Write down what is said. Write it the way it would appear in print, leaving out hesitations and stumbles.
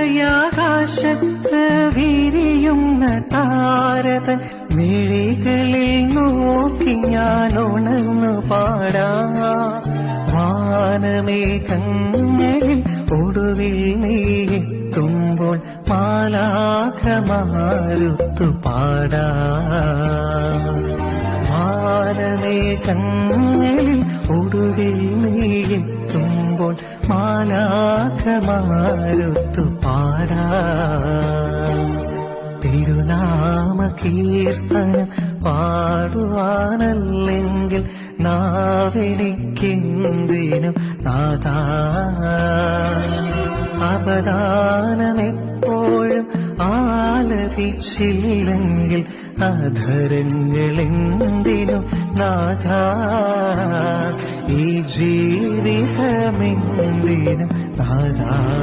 ഹൃദയാകാശത്ത് വിരിയുന്ന താരതൻ മിഴികളിൽ നോക്കി ഞാൻ ഉണർന്നു പാടാം. വാനമേഘങ്ങളിൽ ഒടുവിൽ നീ എത്തുമ്പോൾ മാലാഖമാരുത്തു പാടാം. വാനമേഘങ്ങളിൽ ഒടുവിൽ നീ എത്തുമ്പോൾ മാലാഖമാരുത്തു പാടാം. തിരുനാമ കീർത്തനം പാടുവാനല്ലെങ്കിൽ നാവെനിക്കെന്തിനും നാഥാ. അപദാനമെപ്പോഴും ആലപിച്ചില്ലെങ്കിൽ അധരങ്ങളെന്തിനും നാഥാ. ഈ ജീവിതമെന്തിനും നാഥാ.